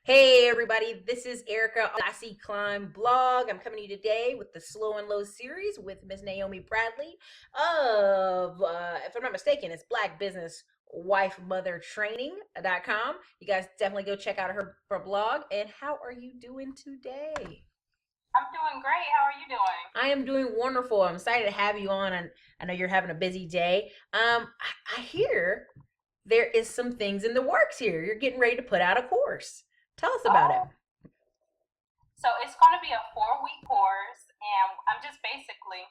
Hey everybody, this is Erica, Classy Climb blog. I'm coming to you today with the Slow and Low series with Miss Naomi Bradley of, if I'm not mistaken, it's Black Business Wife Mother Training.com. You guys definitely go check out her blog. And how are you doing today? I'm doing great. How are you doing? I am doing wonderful. I'm excited to have you on, and I know you're having a busy day. I hear there is some things in the works here. You're getting ready to put out a course. Tell us about it. Oh, so it's going to be a 4-week course, and I'm just basically.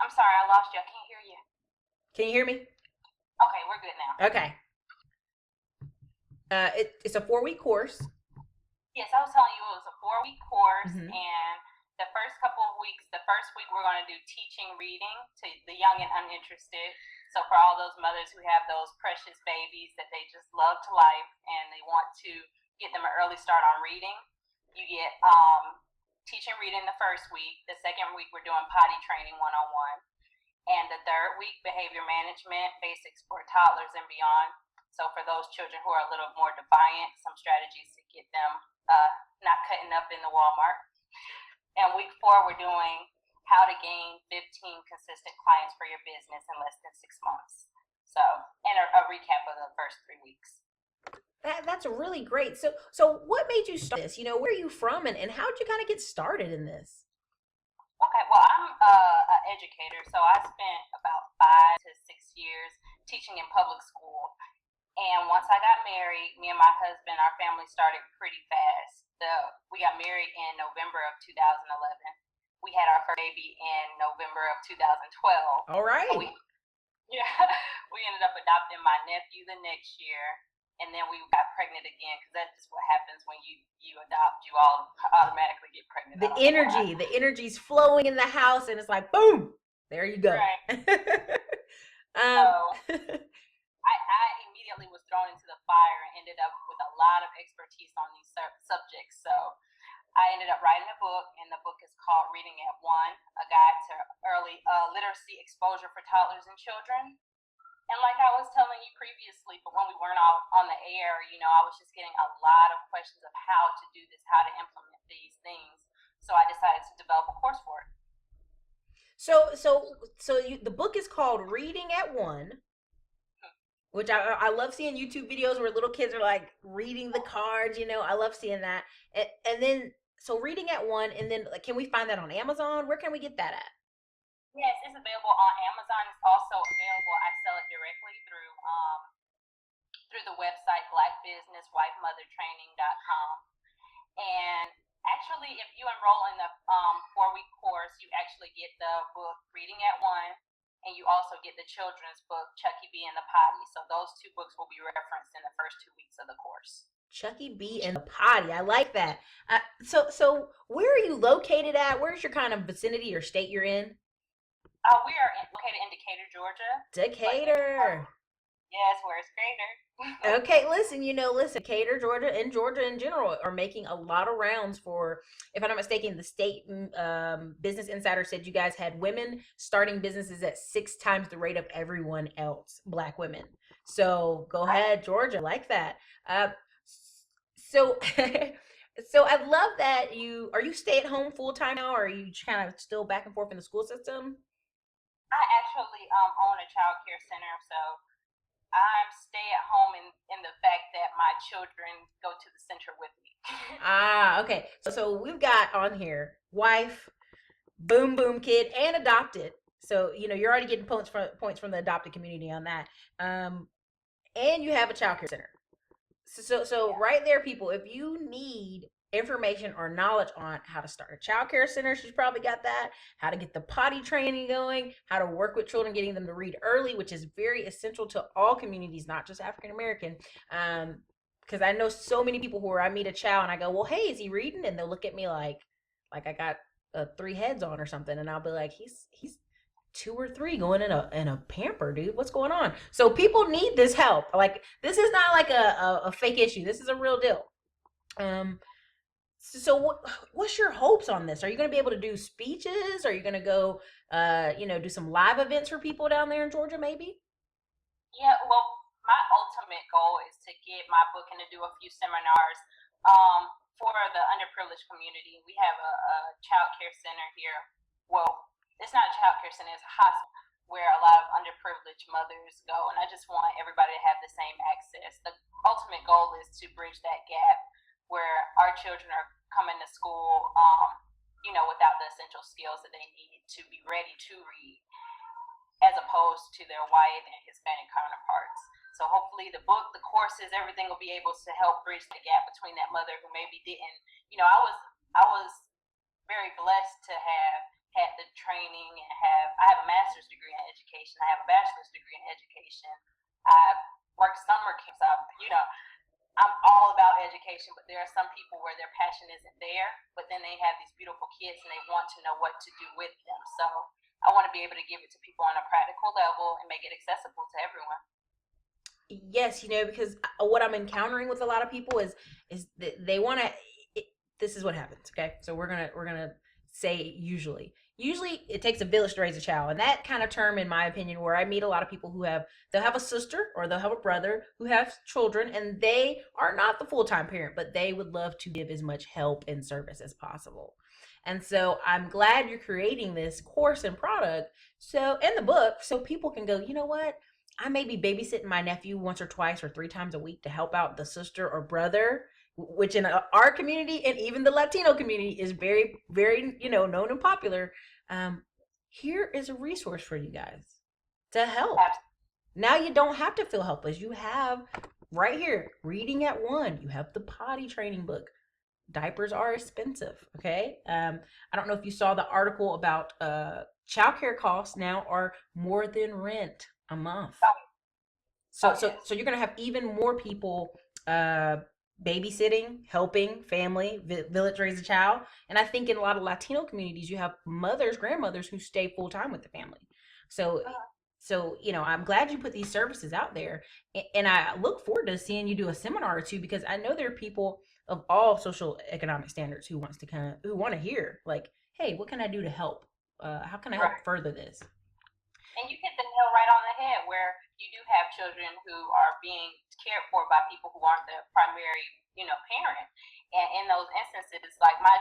I'm sorry, I lost you. I can't hear you. Can you hear me? Okay, we're good now. Okay. It's a 4-week course. Yes, I was telling you it was a 4-week course, Mm-hmm. and the first couple of weeks, the first week we're going to do teaching reading to the young and uninterested. So for all those mothers who have those precious babies that they just love to life and they want to get them an early start on reading, you get teaching reading the first week. The second week we're doing potty training 101. And the third week, behavior management, basics for toddlers and beyond. So for those children who are a little more defiant, some strategies to get them not cutting up in the Walmart. And week 4, we're doing how to gain 15 consistent clients for your business in less than 6 months. So, and a recap of the first 3 weeks. That's really great. So what made you start this? Where are you from, and how did you kind of get started in this? Okay, well, I'm an educator, so I spent about 5 to 6 years teaching in public school. And once I got married, me and my husband, our family started pretty fast. We got married in November of 2011. We had our first baby in November of 2012. All And right. yeah, we ended up adopting my nephew the next year, and then we got pregnant again because that's just what happens when you adopt. You all automatically get pregnant. I The don't know why. energy, the energy's flowing in the house, and it's like boom, there you go. Right. um, So I immediately was thrown into the fire and ended up with a lot of expertise on these subjects. So I ended up writing a book, and the book is called Reading at One, a guide to early literacy exposure for toddlers and children. And like I was telling you previously, but when we weren't all on the air, I was just getting a lot of questions of how to do this, how to implement these things. So I decided to develop a course for it. the book is called Reading at One, which I love seeing YouTube videos where little kids are like reading the cards. I love seeing that. And then so Reading at One, and then like, can we find that on Amazon? Where can we get that at? Yes, it's available on Amazon. It's also available. I sell it directly through the website blackbusinesswifemothertraining.com. And actually, if you enroll in the 4-week course, you actually get the book Reading at One, and you also get the children's book Chucky B and the Potty. So those 2 books will be referenced in the first 2 weeks of the course. Chucky B and the Potty. I like that. So where are you located at? Where's your kind of vicinity or state you're in? We are located in Decatur, Georgia. Decatur. Yes, where it's greater. Okay, listen, Decatur, Georgia, and Georgia in general are making a lot of rounds for, if I'm not mistaken, the state Business Insider said you guys had women starting businesses at 6 times the rate of everyone else, Black women. So go ahead, Georgia, like that. So, so I love that are you stay at home full time now, or are you kind of still back and forth in the school system? I actually own a child care center, so I'm stay at home in the fact that my children go to the center with me. Ah, okay. So we've got on here wife, boom boom kid, and adopted. So you're already getting points from the adopted community on that. And you have a childcare center. So Yeah. right there, people, if you need information or knowledge on how to start a childcare center, she's probably got that. How to get the potty training going, how to work with children, getting them to read early, which is very essential to all communities, not just African American. Because I know so many people who I meet a child and I go, well, hey, is he reading? And they'll look at me like I got 3 heads on or something, and I'll be like, he's 2 or 3 going in a pamper, dude. What's going on? So people need this help. Like, this is not like a fake issue. This is a real deal. So what's your hopes on this? Are you going to be able to do speeches? Are you going to go do some live events for people down there in Georgia maybe? Yeah, well, my ultimate goal is to get my book and to do a few seminars um, for the underprivileged community. We have a child care center here. Well, it's not a child care center, it's a hospital where a lot of underprivileged mothers go. And I just want everybody to have the same access. The ultimate goal is to bridge that gap where our children are coming to school, without the essential skills that they need to be ready to read, as opposed to their white and Hispanic counterparts. So hopefully the book, the courses, everything will be able to help bridge the gap between that mother who maybe didn't, I was very blessed to have had the training and I have a master's degree in education. I have a bachelor's degree in education. I've worked summer camps. I'm all about education, but there are some people where their passion isn't there, but then they have these beautiful kids and they want to know what to do with them. So I want to be able to give it to people on a practical level and make it accessible to everyone. Yes, because what I'm encountering with a lot of people is they want to. This is what happens. Okay, so we're gonna say usually it takes a village to raise a child, and that kind of term, in my opinion, where I meet a lot of people they'll have a sister or they'll have a brother who have children, and they are not the full-time parent, but they would love to give as much help and service as possible. And so I'm glad you're creating this course and product, so in the book, so people can go, you know what, I may be babysitting my nephew once or twice or three times a week to help out the sister or brother, which in our community and even the Latino community is very, very, known and popular. Um, Here is a resource for you guys to help. Now you don't have to feel helpless. You have right here, reading at one. You have the potty training book. Diapers are expensive. Okay. I don't know if you saw the article about childcare costs now are more than rent a month. So you're gonna have even more people uh, babysitting, helping family, village raise a child, and I think in a lot of Latino communities, you have mothers, grandmothers who stay full time with the family. So, I'm glad you put these services out there, and I look forward to seeing you do a seminar or two because I know there are people of all social economic standards who want to hear like, hey, what can I do to help? How can I help further this? And you hit the nail right on the head where you do have children who are being cared for by people who aren't the primary, parent. And in those instances, like my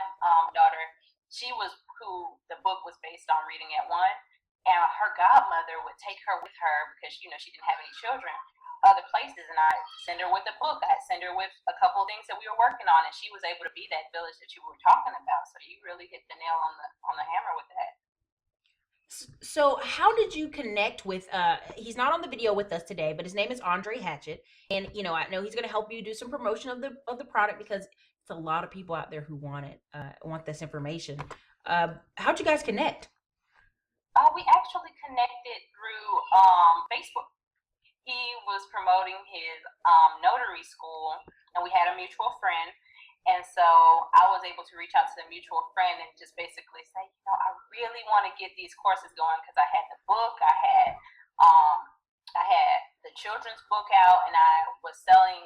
daughter, she was who the book was based on, reading at one, and her godmother would take her with her because she didn't have any children other places, and I send her with a book. I send her with a couple of things that we were working on, and she was able to be that village that you were talking about. So you really hit the nail on the hammer with that. So how did you connect with he's not on the video with us today, but his name is Andre Hatchett, and I know he's going to help you do some promotion of the product because it's a lot of people out there who want this information. How'd you guys connect? We actually connected through Facebook. He was promoting his notary school, and we had a mutual friend. And so I was able to reach out to the mutual friend and just basically say, I really want to get these courses going because I had the book, I had the children's book out, and I was selling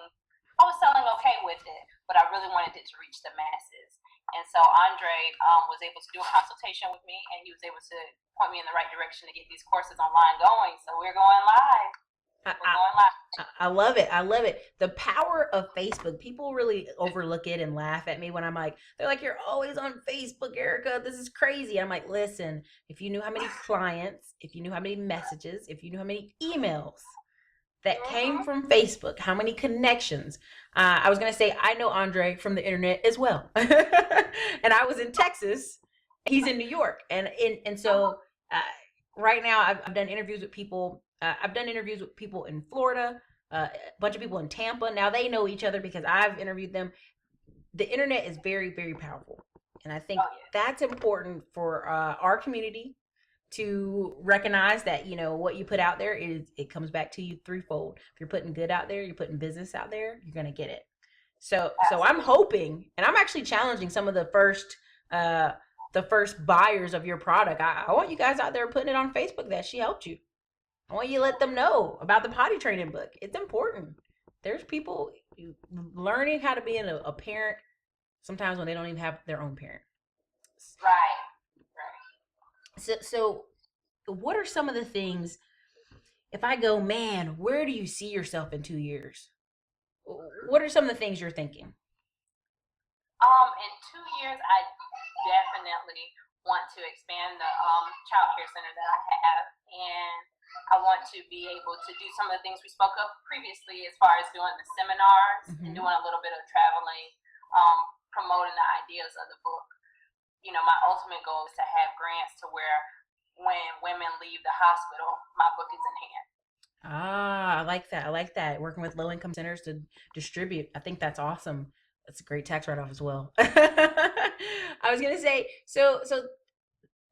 okay with it, but I really wanted it to reach the masses. And so Andre was able to do a consultation with me, and he was able to point me in the right direction to get these courses online going. So we're going live. I love it. I love it. The power of Facebook. People really overlook it and laugh at me when they're like, you're always on Facebook, Erica. This is crazy. I'm like, listen, if you knew how many clients, if you knew how many messages, if you knew how many emails that came from Facebook, how many connections. I was going to say, I know Andre from the internet as well. And I was in Texas. He's in New York. And so right now I've done interviews with people. I've done interviews with people in Florida, a bunch of people in Tampa. Now they know each other because I've interviewed them. The internet is very, very powerful. And I think that's important for our community to recognize that, what you put out there it comes back to you threefold. If you're putting good out there, you're putting business out there, you're going to get it. So I'm hoping, and I'm actually challenging some of the first buyers of your product. I want you guys out there putting it on Facebook that she helped you. I want you to let them know about the potty training book. It's important. There's people learning how to be a parent sometimes when they don't even have their own parent. Right. So what are some of the things if I go, man, where do you see yourself in 2 years? What are some of the things you're thinking? In 2 years, I definitely want to expand the child care center that I have, and I want to be able to do some of the things we spoke of previously, as far as doing the seminars and Mm-hmm. doing a little bit of traveling, promoting the ideas of the book. My ultimate goal is to have grants to where when women leave the hospital, my book is in hand. Ah, I like that. I like that. Working with low income centers to distribute. I think that's awesome. That's a great tax write off as well. I was gonna say, so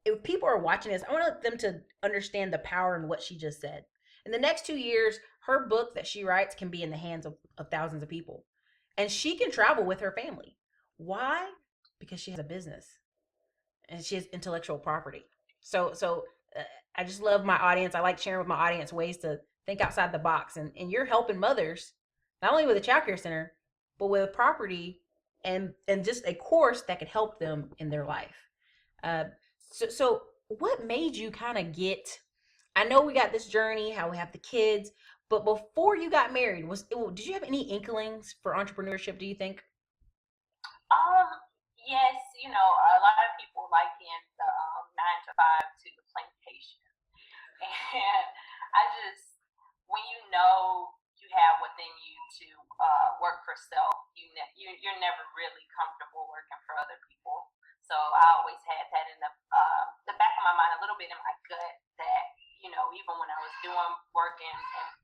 if people are watching this, I want them to understand the power in what she just said. In the next 2 years, her book that she writes can be in the hands of thousands of people. And she can travel with her family. Why? Because she has a business and she has intellectual property. So I just love my audience. I like sharing with my audience ways to think outside the box, and you're helping mothers not only with a child care center, but with property and just a course that could help them in their life. Uh, so what made you kind of get? I know we got this journey, how we have the kids, but before you got married, did you have any inklings for entrepreneurship? Do you think? Um, yes, a lot of people liken the 9 to 5 to the plantation. And I just, when you have within you to work for self, you're never really comfortable working for other people. So I always had that in the back of my mind, a little bit in my gut, that even when I was doing work and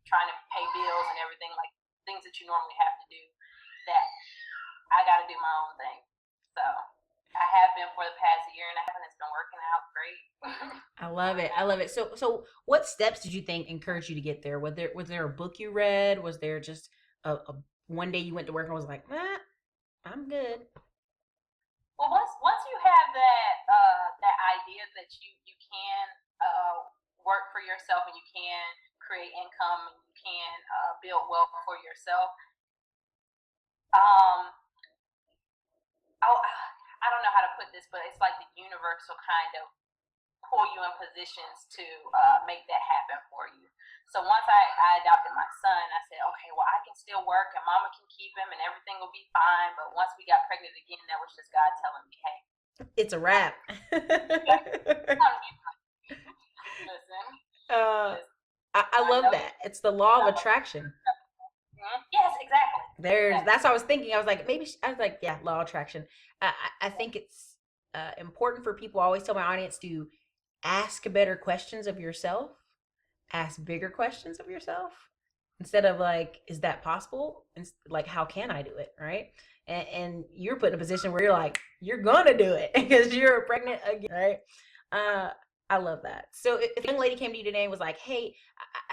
trying to pay bills and everything, like things that you normally have to do, that I got to do my own thing. So I have been for the past year and a half, and it's been working out great. I love it. I love it. So what steps did you think encouraged you to get there? Was there a book you read? Was there just a one day you went to work and was like, I'm good. Well, once you have that idea that you can work for yourself, and you can create income, and you can build wealth for yourself, um, I don't know how to put this, but it's like the universal kind of pull you in positions to make that happen for you. So once I adopted my son, I said, okay, well, I can still work and mama can keep him and everything will be fine. But once we got pregnant again, that was just God telling me, hey, It's a wrap. listen, uh, listen, I I love know you. that. It's the law of attraction. Yes, exactly. That's what I was thinking. I was like, I was like, yeah, law of attraction. I think it's important for people. I always tell my audience to ask better questions of yourself, ask bigger questions of yourself, instead of like, is that possible? And like, how can I do it? Right. And you're put in a position where you're like, you're gonna do it because you're pregnant again, right? Uh, I love that. So if a young lady came to you today and was like, "Hey,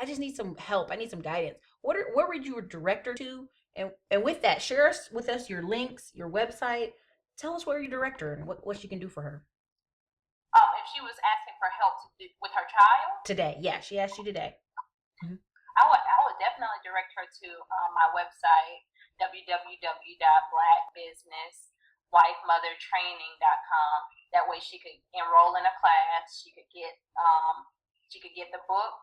I just need some help. I need some guidance," where would you direct her to? And with that, share with us your links, your website. Tell us where you direct her and what she can do for her If she was asking for help with her child, today. Yeah, she asked you today. Mhm. I would definitely direct her to my website, www.blackbusinesswifemothertraining.com. That way, she could enroll in a class. She could get the book,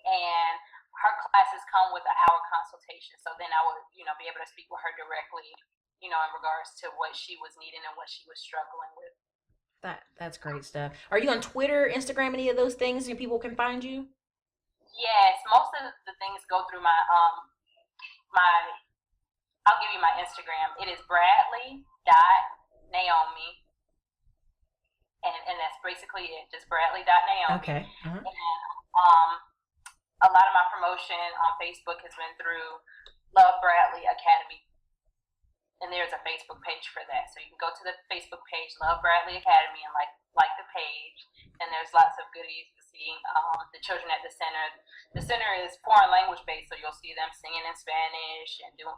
and her classes come with an hour consultation. So then I would, be able to speak with her directly, in regards to what she was needing and what she was struggling with. That's great stuff. Are you on Twitter, Instagram, any of those things, and people can find you? Yes, most of the things go through my. I'll give you my Instagram. It is Bradley.Naomi, and that's basically it. Just Bradley.Naomi. Okay. Uh-huh. And a lot of my promotion on Facebook has been through Love Bradley Academy, and there's a Facebook page for that. So you can go to the Facebook page, Love Bradley Academy, and like the page. And there's lots of goodies to see. The children at the center. The center is foreign language based, so you'll see them singing in Spanish and doing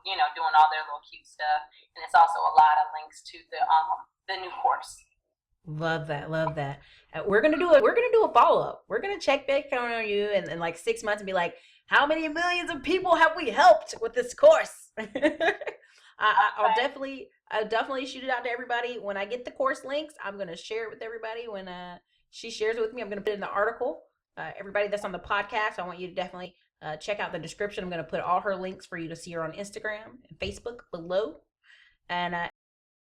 all their little cute stuff. And it's also a lot of links to the new course. Love that. Love that. We're gonna do a follow up. We're gonna check back on you in like 6 months and be like, how many millions of people have we helped with this course? I'll Okay. definitely shoot it out to everybody. When I get the course links, I'm gonna share it with everybody. When she shares it with me, I'm gonna put it in the article. Everybody that's on the podcast, I want you to definitely check out the description. I'm going to put all her links for you to see her on Instagram and Facebook below. And